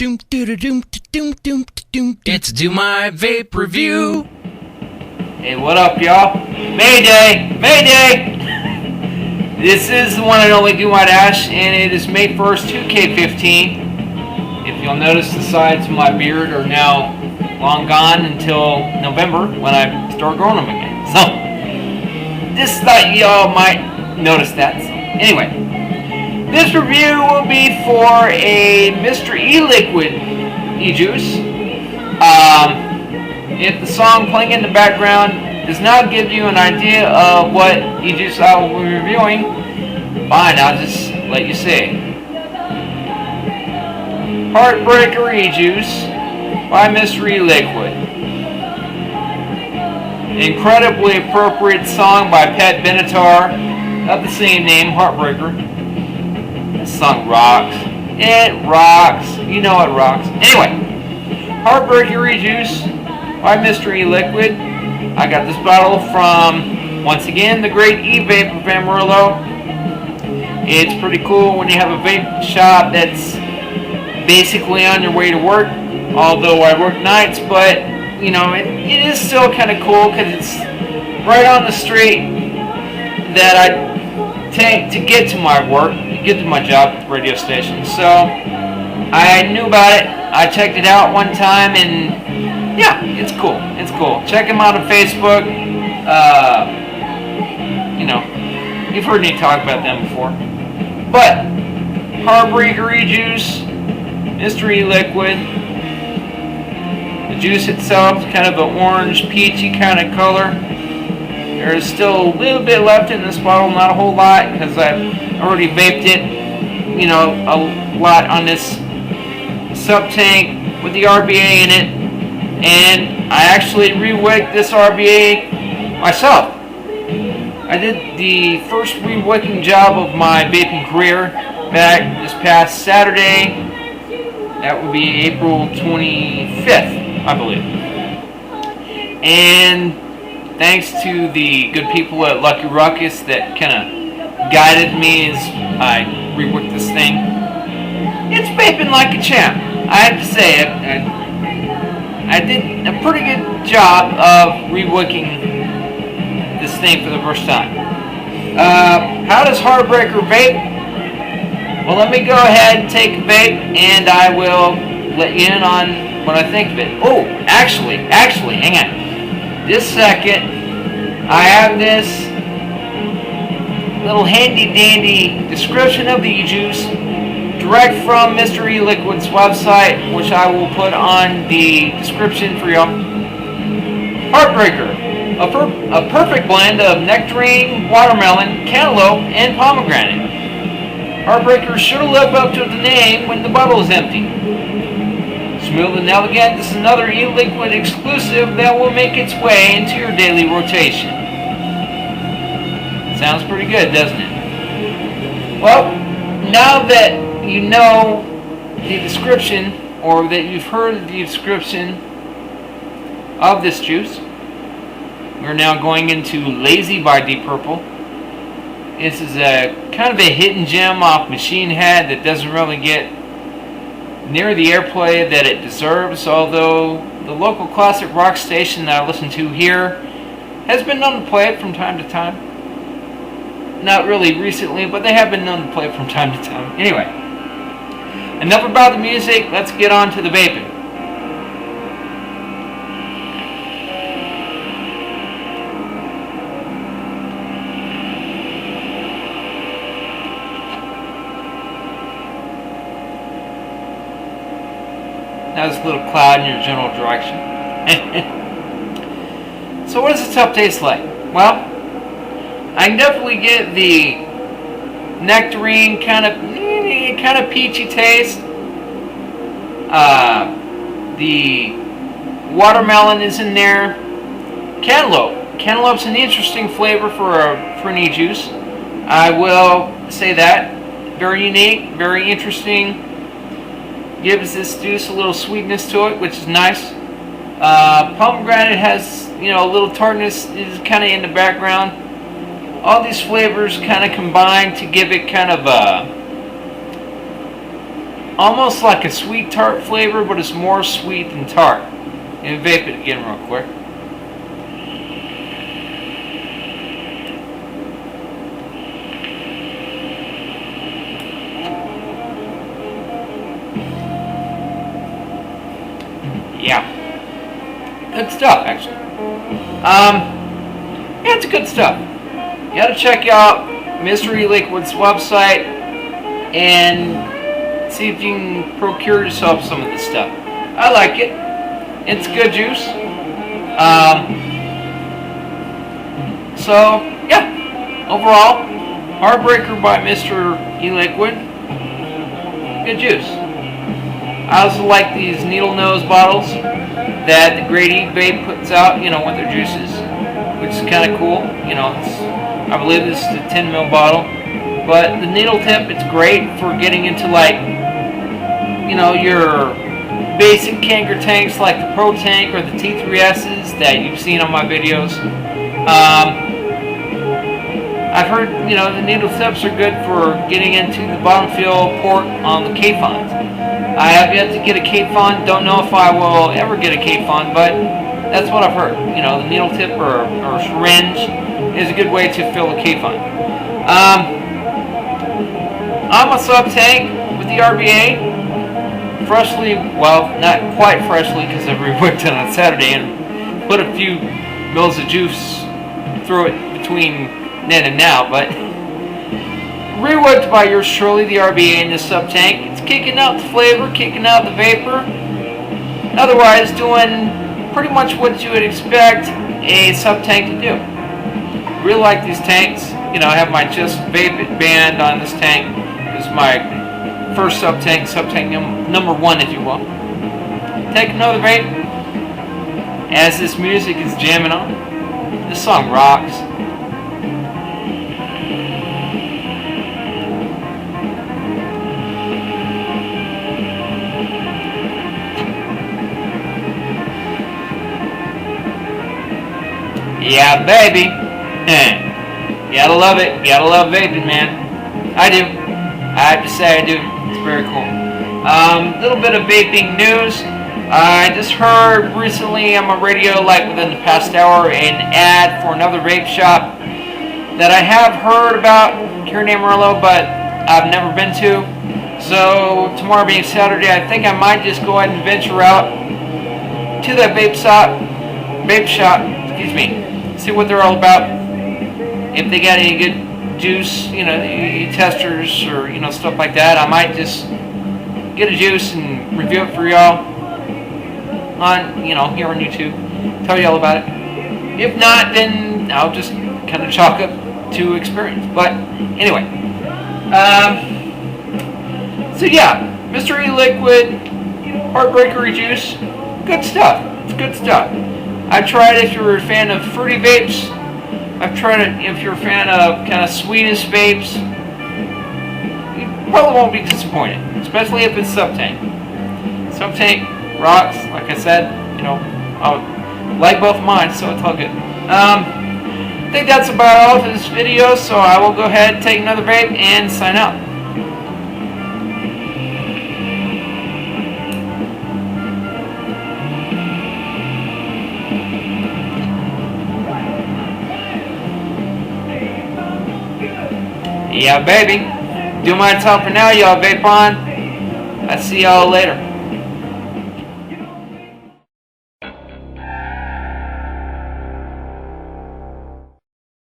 It's Do My Vape Review. Hey, what up, y'all? Mayday! Mayday! This is the one and only DoomiteAsh, and it is May 1st, 2K15. If you'll notice, the sides of my beard are now long gone until November when I start growing them again. So, just thought y'all might notice that. So, anyway, this review will be for a Mr. E-Liquid e-juice. If the song playing in the background does not give you an idea of what e-juice I will be reviewing, fine, I'll just let you see. Heartbreaker e-juice by Mr. E-Liquid. Incredibly appropriate song by Pat Benatar of the same name, Heartbreaker. This song rocks. It rocks. You know it rocks. Anyway, Heartbreaker e-juice by Mr. E-Liquid. I got this bottle from, once again, the great e-vape of Amarillo. It's pretty cool when you have a vape shop that's basically on your way to work. Although I work nights, but, you know, it is still kind of cool because it's right on the street that I take to get to my work, to get to my job at the radio station. So I knew about it. I checked it out one time, and yeah, it's cool. It's cool. Check them out on Facebook. You know, you've heard me talk about them before. But Heartbreaker e-juice, Mr. E-Liquid. The juice itself is kind of an orange, peachy kind of color. There's still a little bit left in this bottle, not a whole lot, because I've already vaped it, you know, a lot on this sub tank with the RBA in it. And I actually re-wicked this RBA myself. I did the first re-wicking job of my vaping career back this past Saturday. That would be April 25th, I believe. And thanks to the good people at Lucky Ruckus that kind of guided me as I re-wicked this thing, it's vaping like a champ. I have to say it. I did a pretty good job of re-wicking this thing for the first time. How does Heartbreaker vape? Well, let me go ahead and take a vape, and I will let you in on what I think of it. Oh, actually, hang on. This second, I have this little handy-dandy description of the e-juice direct from Mr. E-Liquid's website, which I will put on the description for y'all. Heartbreaker, a perfect blend of nectarine, watermelon, cantaloupe, and pomegranate. Heartbreaker sure to live up to the name when the bottle is empty. Smooth and elegant, this is another E-Liquid exclusive that will make its way into your daily rotation. Sounds pretty good, doesn't it? Well, now that you know the description, or that you've heard the description of this juice, we're now going into Lazy by Deep Purple. This is a kind of a hidden gem off Machine Head that doesn't really get near the airplay that it deserves, although the local classic rock station that I listen to here has been known to play it from time to time. Not really recently, but they have been known to play it from time to time. Anyway, enough about the music, let's get on to the vaping. Now there's a little cloud in your general direction. So what does the top taste like? Well, I can definitely get the nectarine kind of peachy taste. The watermelon is in there. Cantaloupe's an interesting flavor for an e-juice. I will say that. Very unique, very interesting. Gives this juice a little sweetness to it, which is nice. Pomegranate has, you know, a little tartness is kind of in the background. All these flavors kind of combine to give it kind of a almost like a sweet tart flavor, but it's more sweet than tart. And vape it again real quick. Yeah. Good stuff, actually. Yeah, it's good stuff. You gotta check out Mystery Liquid's website and see if you can procure yourself some of this stuff. I like it. It's good juice. So, yeah. Overall, Heartbreaker by Mr. E-Liquid. Good juice. I also like these needle nose bottles that the Great E Vape puts out, you know, with their juices, which is kind of cool. You know, I believe this is a 10 ml bottle, but the needle tip, it's great for getting into, like, you know, your basic Kanker tanks like the Pro Tank or the T3S's that you've seen on my videos. I've heard, you know, the needle tips are good for getting into the bottom fill port on the K-Font. I have yet to get a K-Font. Don't know if I will ever get a K-Font, but that's what I've heard. You know, the needle tip or syringe is a good way to fill a K-Font. I'm a sub tank with the RBA. Freshly, well, not quite freshly because I reworked it on Saturday and put a few mils of juice through it between then and now, but reworked by yours truly, the RBA in this sub tank. It's kicking out the flavor, kicking out the vapor. Otherwise, doing pretty much what you would expect a sub tank to do. Really like these tanks. You know, I have my Just Vape It band on this tank. It's my first sub tank number one, if you will. Take another vape as this music is jamming on. This song rocks. Yeah, baby. Gotta love it. Gotta love vaping, man. I do. I have to say I do. It's very cool. Little bit of vaping news. I just heard recently on my radio, like within the past hour, an ad for another vape shop that I have heard about here in Amarillo, but I've never been to. So tomorrow being Saturday, I think I might just go ahead and venture out to that vape shop. Excuse me. See what they're all about. If they got any good juice, you know, testers or, you know, stuff like that, I might just get a juice and review it for y'all on, you know, here on YouTube. Tell y'all about it. If not, then I'll just kind of chalk up to experience. But anyway, so yeah, Mr. E-Liquid Heartbreaker juice, good stuff. It's good stuff. I've tried it if you're a fan of fruity vapes. I've tried it if you're a fan of kind of sweetest vapes. You probably won't be disappointed, especially if it's sub-tank. Sub-tank rocks, like I said, you know, I like both of mine, so it's all good. I think that's about all for this video, so I will go ahead, take another vape, and sign out. Yeah, baby. Do my top for now, y'all. Vape on. I see y'all later.